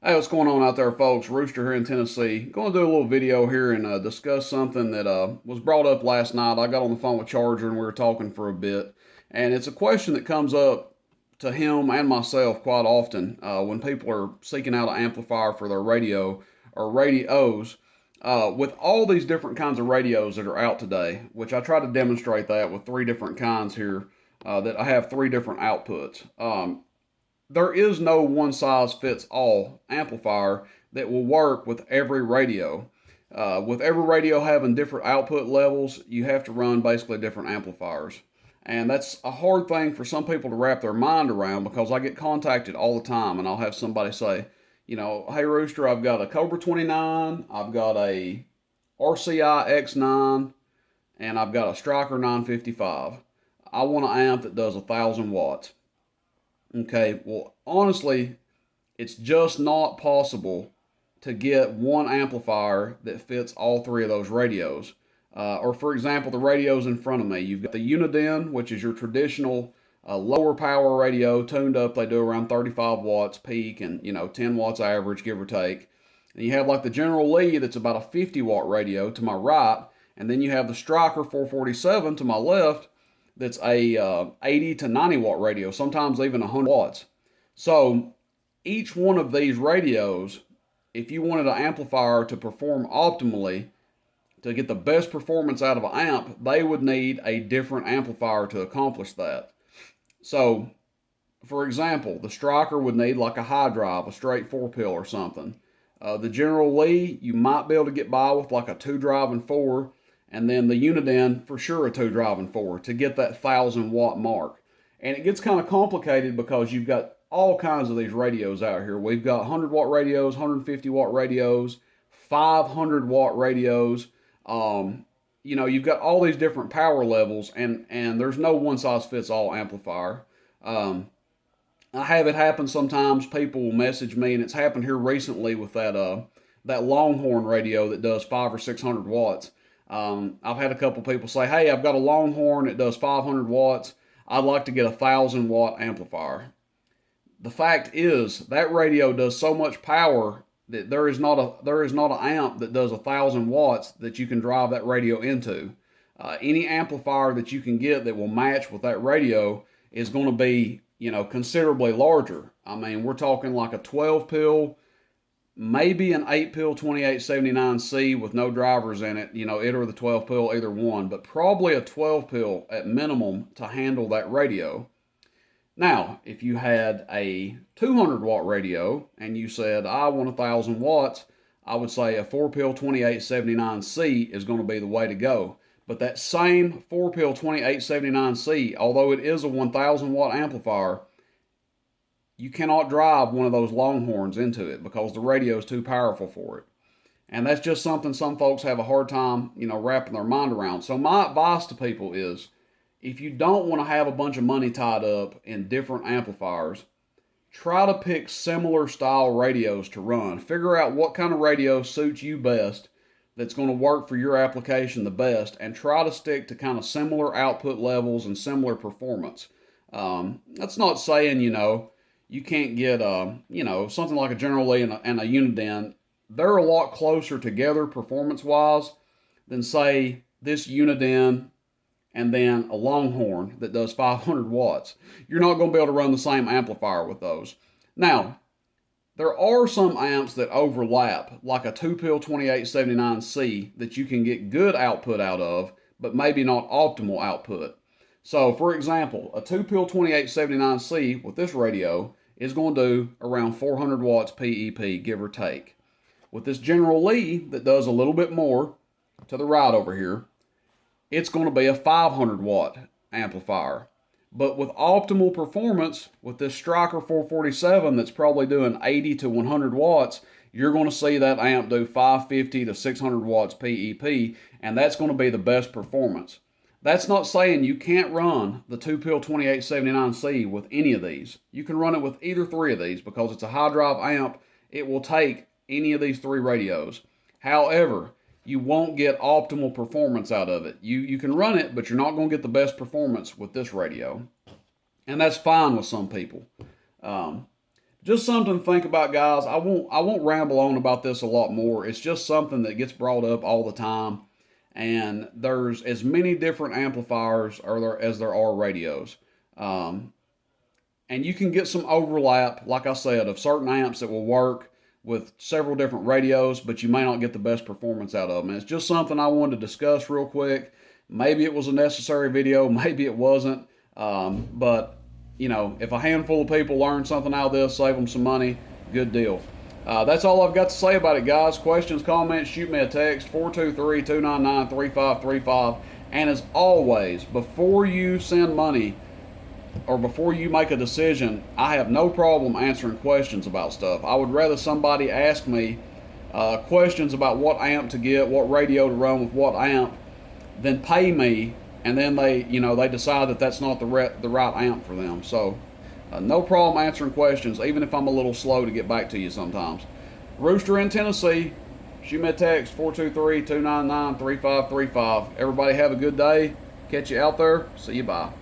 Hey, what's going on out there, folks? Rooster here in Tennessee. Going to do a little video here and discuss something that was brought up last night. I got on the phone with Charger and we were talking for a bit. And it's a question that comes up to him and myself quite often when people are seeking out an amplifier for their radio or radios. With all these different kinds of radios that are out today, which I try to demonstrate that with three different kinds here, that I have three different outputs. There is no one size fits all amplifier that will work with every radio. With every radio having different output levels, you have to run basically different amplifiers. And that's a hard thing for some people to wrap their mind around because I get contacted all the time and I'll have somebody say, hey Rooster, I've got a Cobra 29, I've got a RCI X9, and I've got a Striker 955. I want an amp that does 1,000 watts. Okay, well, honestly, it's just not possible to get one amplifier that fits all three of those radios. Or, for example, the radios in front of me. You've got the Uniden, which is your traditional lower power radio, tuned up. They do around 35 watts peak and 10 watts average, give or take. And you have like the General Lee, that's about a 50-watt radio to my right, and then you have the Striker 447 to my left, that's a 80 to 90 watt radio, sometimes even 100 watts. So each one of these radios, if you wanted an amplifier to perform optimally, to get the best performance out of an amp, they would need a different amplifier to accomplish that. So, for example, the Striker would need like a high drive, a straight 4-pill or something. The General Lee, you might be able to get by with like a 2 drive and 4, and then the Uniden, for sure a 2 drive and 4 to get that 1,000 watt mark. And it gets kind of complicated because you've got all kinds of these radios out here. We've got 100 watt radios, 150 watt radios, 500 watt radios. You've got all these different power levels, and there's no one size fits all amplifier. I have it happen sometimes. People will message me, and it's happened here recently with that Longhorn radio that does 500 or 600 watts. I've had a couple people say, "Hey, I've got a Longhorn. It does 500 watts. I'd like to get a 1,000 watt amplifier." The fact is that radio does so much power that there is not an amp that does 1,000 watts that you can drive that radio into. Any amplifier that you can get that will match with that radio is going to be considerably larger. I mean, we're talking like a 12 pill, maybe an 8 pill 2879C with no drivers in it, it or the 12 pill, either one, but probably a 12 pill at minimum to handle that radio. Now, if you had a 200 watt radio and you said, I want 1,000 watts, I would say a 4 pill 2879C is going to be the way to go. But that same 4 pill 2879C, although it is a 1,000 watt amplifier, you cannot drive one of those Longhorns into it because the radio is too powerful for it. And that's just something some folks have a hard time, wrapping their mind around. So my advice to people is, if you don't want to have a bunch of money tied up in different amplifiers, try to pick similar style radios to run. Figure out what kind of radio suits you best, that's going to work for your application the best, and try to stick to kind of similar output levels and similar performance. That's not saying, you can't get, something like a General Lee and a Uniden. They're a lot closer together performance-wise than, say, this Uniden and then a Longhorn that does 500 watts. You're not going to be able to run the same amplifier with those. Now, there are some amps that overlap, like a 2-pill 2879C that you can get good output out of, but maybe not optimal output. So, for example, a 2-pill 2879C with this radio is going to do around 400 watts PEP, give or take. With this General Lee that does a little bit more, to the right over here, it's going to be a 500 watt amplifier. But with optimal performance, with this Striker 447 that's probably doing 80 to 100 watts, you're going to see that amp do 550 to 600 watts PEP, and that's going to be the best performance. That's not saying you can't run the 2-pill 2879C with any of these. You can run it with either three of these because it's a high drive amp. It will take any of these three radios. However, you won't get optimal performance out of it. You can run it, but you're not going to get the best performance with this radio. And that's fine with some people. just something to think about, guys. I won't ramble on about this a lot more. It's just something that gets brought up all the time, and there's as many different amplifiers as there are radios. Um, and you can get some overlap, like I said, of certain amps that will work with several different radios, but you may not get the best performance out of them. And it's just something I wanted to discuss real quick. Maybe it was a necessary video, maybe it wasn't. But you know, if a handful of people learn something out of this, save them some money, good deal. That's all I've got to say about it, guys. Questions, comments, shoot me a text, 423-299-3535. And as always, before you send money, or before you make a decision, I have no problem answering questions about stuff. I would rather somebody ask me questions about what amp to get, what radio to run with what amp, than pay me and then they decide that that's not the right amp for them. So no problem answering questions, even if I'm a little slow to get back to you sometimes. Rooster in Tennessee, shoot me a text, 423-299-3535. Everybody have a good day. Catch you out there. See you. Bye.